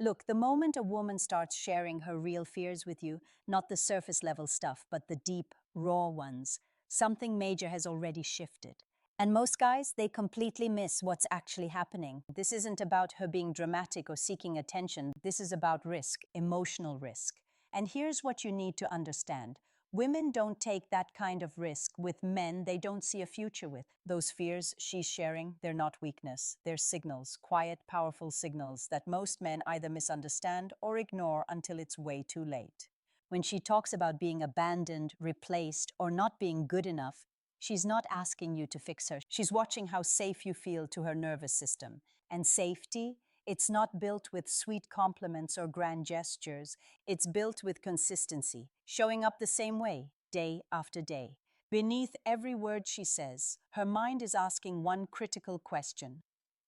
Look, the moment a woman starts sharing her real fears with you, not the surface level stuff, but the deep, raw ones, something major has already shifted. And most guys, they completely miss what's actually happening. This isn't about her being dramatic or seeking attention. This is about risk, emotional risk. And here's what you need to understand. Women don't take that kind of risk with men they don't see a future with. Those fears she's sharing, they're not weakness. They're signals, quiet, powerful signals that most men either misunderstand or ignore until it's way too late. When she talks about being abandoned, replaced, or not being good enough, she's not asking you to fix her. She's watching how safe you feel to her nervous system. And safety, it's not built with sweet compliments or grand gestures. It's built with consistency, showing up the same way, day after day. Beneath every word she says, her mind is asking one critical question.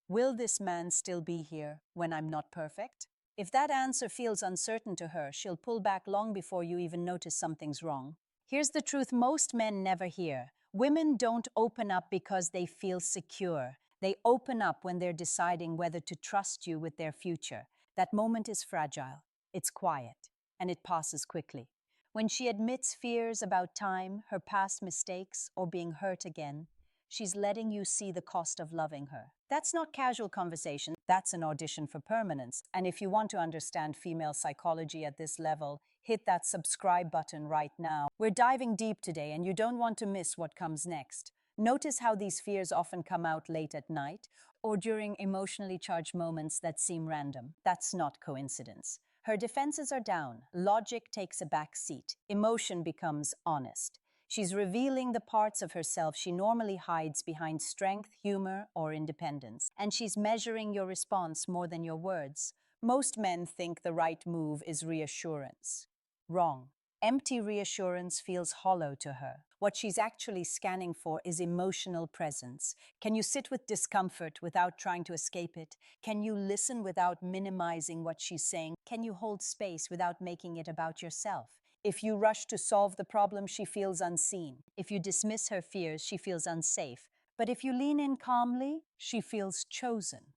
Will this man still be here when I'm not perfect? If that answer feels uncertain to her, she'll pull back long before you even notice something's wrong. Here's the truth most men never hear. Women don't open up because they feel secure. They open up when they're deciding whether to trust you with their future. That moment is fragile, it's quiet, and it passes quickly. When she admits fears about time, her past mistakes, or being hurt again, she's letting you see the cost of loving her. That's not casual conversation, that's an audition for permanence. And if you want to understand female psychology at this level, hit that subscribe button right now. We're diving deep today, and you don't want to miss what comes next. Notice how these fears often come out late at night or during emotionally charged moments that seem random. That's not coincidence. Her defenses are down, logic takes a back seat, emotion becomes honest. She's revealing the parts of herself she normally hides behind strength, humor, or independence. And she's measuring your response more than your words. Most men think the right move is reassurance. Wrong. Empty reassurance feels hollow to her. What she's actually scanning for is emotional presence. Can you sit with discomfort without trying to escape it? Can you listen without minimizing what she's saying? Can you hold space without making it about yourself? If you rush to solve the problem, she feels unseen. If you dismiss her fears, she feels unsafe. But if you lean in calmly, she feels chosen.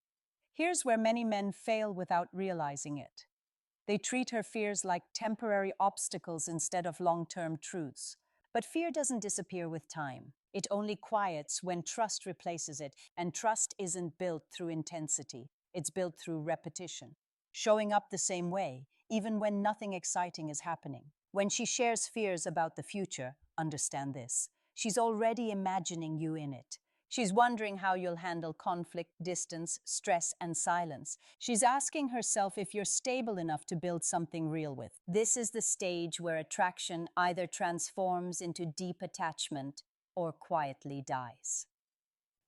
Here's where many men fail without realizing it. They treat her fears like temporary obstacles instead of long-term truths. But fear doesn't disappear with time. It only quiets when trust replaces it, and trust isn't built through intensity. It's built through repetition, showing up the same way, even when nothing exciting is happening. When she shares fears about the future, understand this. She's already imagining you in it. She's wondering how you'll handle conflict, distance, stress, and silence. She's asking herself if you're stable enough to build something real with. This is the stage where attraction either transforms into deep attachment or quietly dies.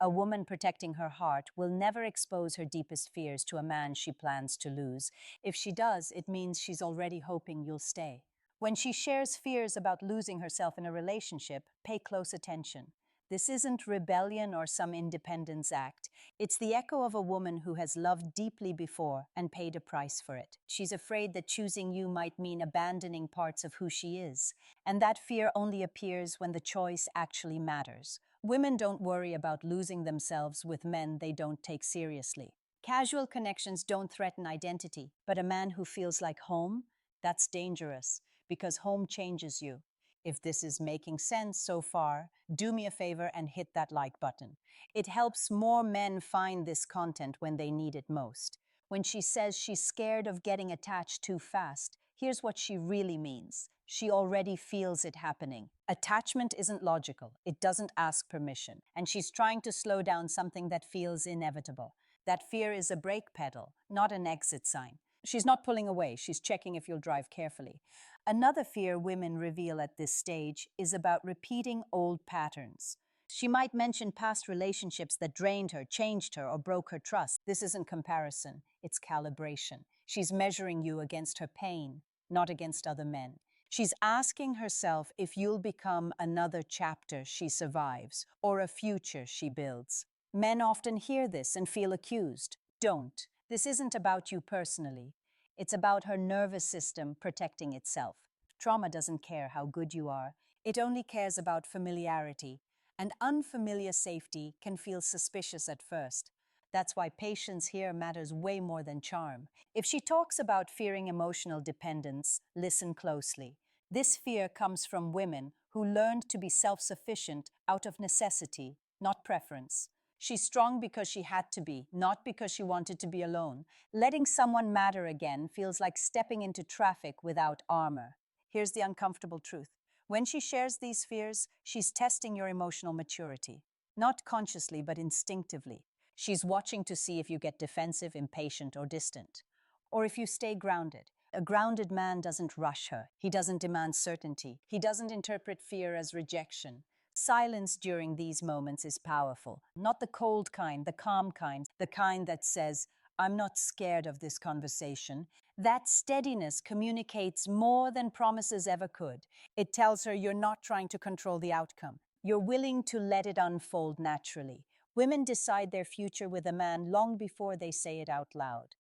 A woman protecting her heart will never expose her deepest fears to a man she plans to lose. If she does, it means she's already hoping you'll stay. When she shares fears about losing herself in a relationship, pay close attention. This isn't rebellion or some independence act. It's the echo of a woman who has loved deeply before and paid a price for it. She's afraid that choosing you might mean abandoning parts of who she is. And that fear only appears when the choice actually matters. Women don't worry about losing themselves with men they don't take seriously. Casual connections don't threaten identity, but a man who feels like home, that's dangerous, because home changes you. If this is making sense so far, do me a favor and hit that like button. It helps more men find this content when they need it most. When she says she's scared of getting attached too fast, here's what she really means. She already feels it happening. Attachment isn't logical. It doesn't ask permission. And she's trying to slow down something that feels inevitable. That fear is a brake pedal, not an exit sign. She's not pulling away, she's checking if you'll drive carefully. Another fear women reveal at this stage is about repeating old patterns. She might mention past relationships that drained her, changed her, or broke her trust. This isn't comparison, it's calibration. She's measuring you against her pain, not against other men. She's asking herself if you'll become another chapter she survives or a future she builds. Men often hear this and feel accused. Don't. This isn't about you personally. It's about her nervous system protecting itself. Trauma doesn't care how good you are. It only cares about familiarity. And unfamiliar safety can feel suspicious at first. That's why patience here matters way more than charm. If she talks about fearing emotional dependence, listen closely. This fear comes from women who learned to be self-sufficient out of necessity, not preference. She's strong because she had to be, not because she wanted to be alone. Letting someone matter again feels like stepping into traffic without armor. Here's the uncomfortable truth. When she shares these fears, she's testing your emotional maturity. Not consciously, but instinctively. She's watching to see if you get defensive, impatient, or distant. Or if you stay grounded. A grounded man doesn't rush her. He doesn't demand certainty. He doesn't interpret fear as rejection. Silence during these moments is powerful. Not the cold kind, the calm kind, the kind that says, I'm not scared of this conversation. That steadiness communicates more than promises ever could. It tells her you're not trying to control the outcome. You're willing to let it unfold naturally. Women decide their future with a man long before they say it out loud.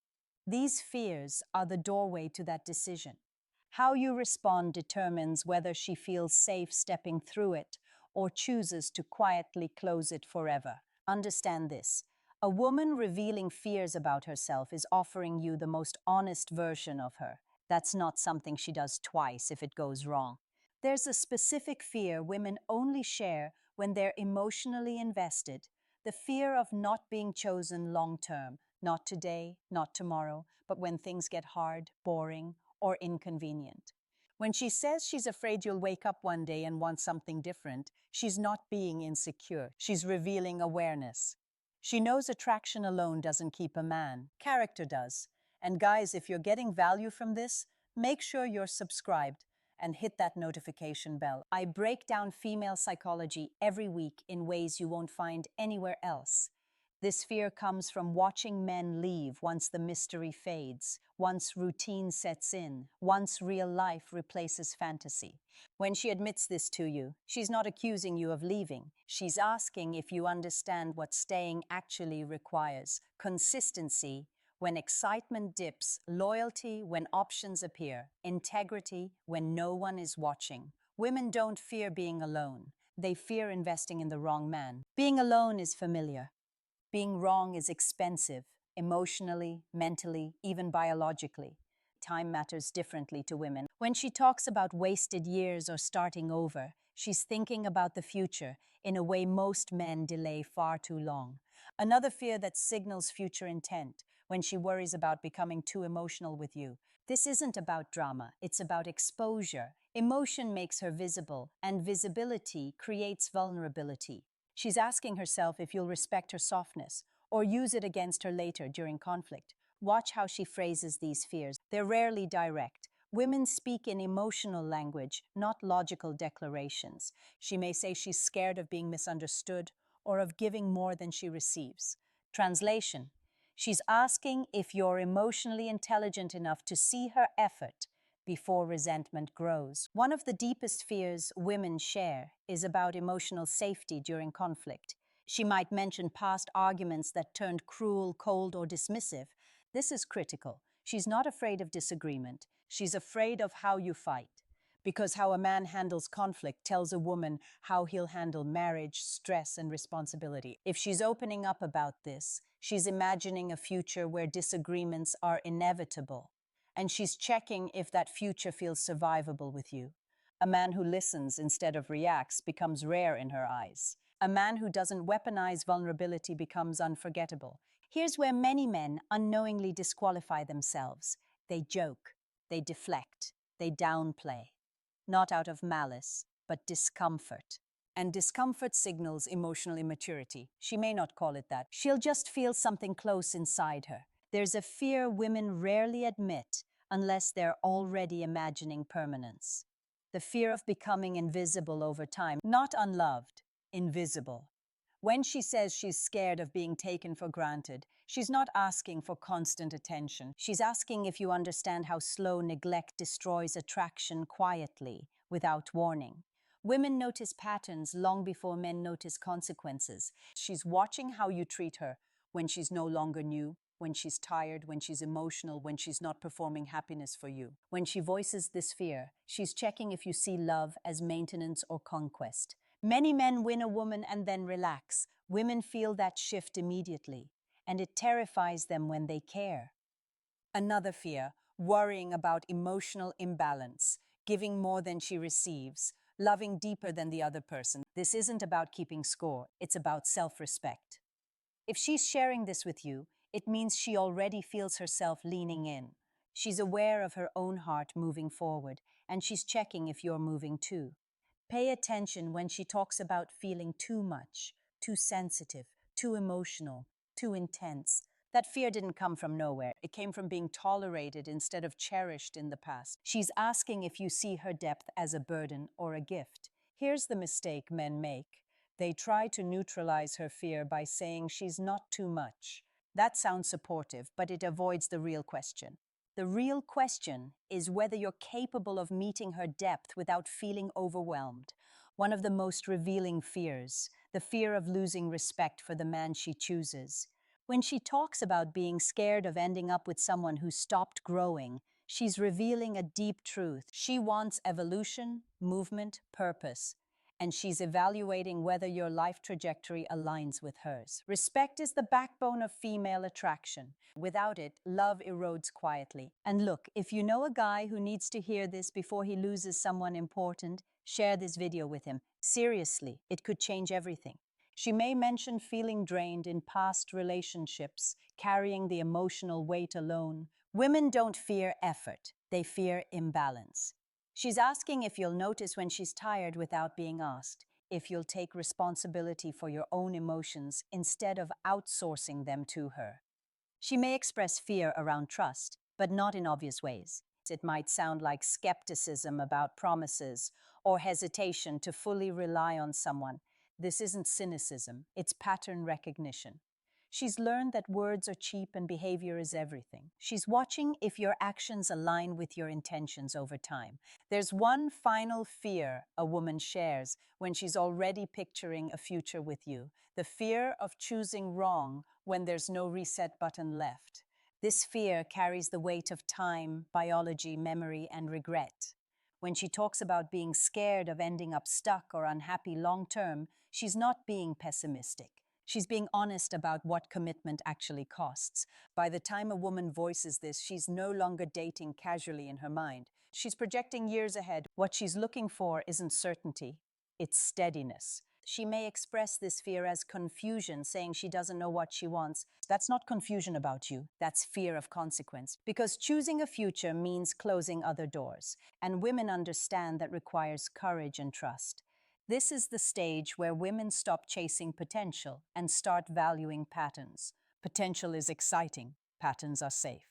These fears are the doorway to that decision. How you respond determines whether she feels safe stepping through it or chooses to quietly close it forever. Understand this. A woman revealing fears about herself is offering you the most honest version of her. That's not something she does twice if it goes wrong. There's a specific fear women only share when they're emotionally invested, the fear of not being chosen long term, not today, not tomorrow, but when things get hard, boring, or inconvenient. When she says she's afraid you'll wake up one day and want something different, she's not being insecure. She's revealing awareness. She knows attraction alone doesn't keep a man. Character does. And guys, if you're getting value from this, make sure you're subscribed and hit that notification bell. I break down female psychology every week in ways you won't find anywhere else. This fear comes from watching men leave once the mystery fades, once routine sets in, once real life replaces fantasy. When she admits this to you, she's not accusing you of leaving. She's asking if you understand what staying actually requires. Consistency when excitement dips, loyalty when options appear, integrity when no one is watching. Women don't fear being alone. They fear investing in the wrong man. Being alone is familiar. Being wrong is expensive, emotionally, mentally, even biologically. Time matters differently to women. When she talks about wasted years or starting over, she's thinking about the future in a way most men delay far too long. Another fear that signals future intent when she worries about becoming too emotional with you. This isn't about drama, it's about exposure. Emotion makes her visible, and visibility creates vulnerability. She's asking herself if you'll respect her softness or use it against her later during conflict. Watch how she phrases these fears. They're rarely direct. Women speak in emotional language, not logical declarations. She may say she's scared of being misunderstood or of giving more than she receives. Translation: she's asking if you're emotionally intelligent enough to see her effort before resentment grows. One of the deepest fears women share is about emotional safety during conflict. She might mention past arguments that turned cruel, cold, or dismissive. This is critical. She's not afraid of disagreement. She's afraid of how you fight. Because how a man handles conflict tells a woman how he'll handle marriage, stress, and responsibility. If she's opening up about this, she's imagining a future where disagreements are inevitable. And she's checking if that future feels survivable with you. A man who listens instead of reacts becomes rare in her eyes. A man who doesn't weaponize vulnerability becomes unforgettable. Here's where many men unknowingly disqualify themselves. They joke, they deflect, they downplay. Not out of malice, but discomfort. And discomfort signals emotional immaturity. She may not call it that. She'll just feel something close inside her. There's a fear women rarely admit unless they're already imagining permanence. The fear of becoming invisible over time, not unloved, invisible. When she says she's scared of being taken for granted, she's not asking for constant attention. She's asking if you understand how slow neglect destroys attraction quietly, without warning. Women notice patterns long before men notice consequences. She's watching how you treat her when she's no longer new, when she's tired, when she's emotional, when she's not performing happiness for you. When she voices this fear, she's checking if you see love as maintenance or conquest. Many men win a woman and then relax. Women feel that shift immediately. and it terrifies them when they care. Another fear, worrying about emotional imbalance, giving more than she receives, loving deeper than the other person. This isn't about keeping score, it's about self-respect. If she's sharing this with you, it means she already feels herself leaning in. She's aware of her own heart moving forward, and she's checking if you're moving too. Pay attention when she talks about feeling too much, too sensitive, too emotional, too intense. That fear didn't come from nowhere. It came from being tolerated instead of cherished in the past. She's asking if you see her depth as a burden or a gift. Here's the mistake men make. They try to neutralize her fear by saying she's not too much. That sounds supportive, but it avoids the real question. The real question is whether you're capable of meeting her depth without feeling overwhelmed. One of the most revealing fears, the fear of losing respect for the man she chooses. When she talks about being scared of ending up with someone who stopped growing, she's revealing a deep truth. She wants evolution, movement, purpose, and she's evaluating whether your life trajectory aligns with hers. Respect is the backbone of female attraction. Without it, love erodes quietly. And look, if you know a guy who needs to hear this before he loses someone important, share this video with him. Seriously, it could change everything. She may mention feeling drained in past relationships, carrying the emotional weight alone. Women don't fear effort, they fear imbalance. She's asking if you'll notice when she's tired without being asked, if you'll take responsibility for your own emotions instead of outsourcing them to her. She may express fear around trust, but not in obvious ways. It might sound like skepticism about promises or hesitation to fully rely on someone. This isn't cynicism, it's pattern recognition. She's learned that words are cheap and behavior is everything. She's watching if your actions align with your intentions over time. There's one final fear a woman shares when she's already picturing a future with you: the fear of choosing wrong when there's no reset button left. This fear carries the weight of time, biology, memory, and regret. When she talks about being scared of ending up stuck or unhappy long term, she's not being pessimistic. She's being honest about what commitment actually costs. By the time a woman voices this, she's no longer dating casually in her mind. She's projecting years ahead. What she's looking for isn't certainty, it's steadiness. She may express this fear as confusion, saying she doesn't know what she wants. That's not confusion about you, that's fear of consequence. Because choosing a future means closing other doors, and women understand that requires courage and trust. This is the stage where women stop chasing potential and start valuing patterns. Potential is exciting, patterns are safe.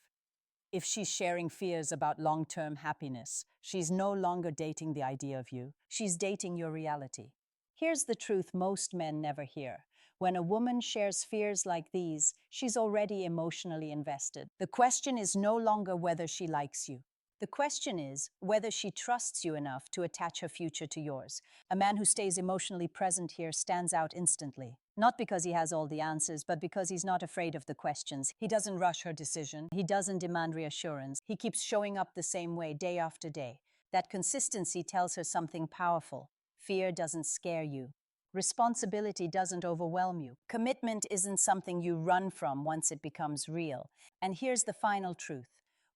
If she's sharing fears about long-term happiness, she's no longer dating the idea of you, she's dating your reality. Here's the truth most men never hear. When a woman shares fears like these, she's already emotionally invested. The question is no longer whether she likes you. The question is whether she trusts you enough to attach her future to yours. A man who stays emotionally present here stands out instantly. Not because he has all the answers, but because he's not afraid of the questions. He doesn't rush her decision. He doesn't demand reassurance. He keeps showing up the same way day after day. That consistency tells her something powerful. Fear doesn't scare you. Responsibility doesn't overwhelm you. Commitment isn't something you run from once it becomes real. And here's the final truth.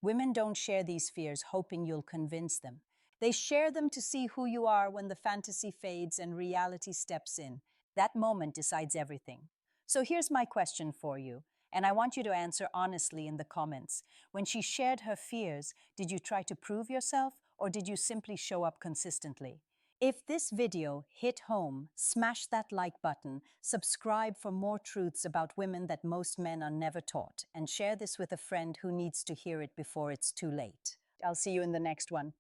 Women don't share these fears hoping you'll convince them. They share them to see who you are when the fantasy fades and reality steps in. That moment decides everything. So here's my question for you, and I want you to answer honestly in the comments. When she shared her fears, did you try to prove yourself, or did you simply show up consistently? If this video hit home, smash that like button, subscribe for more truths about women that most men are never taught, and share this with a friend who needs to hear it before it's too late. I'll see you in the next one.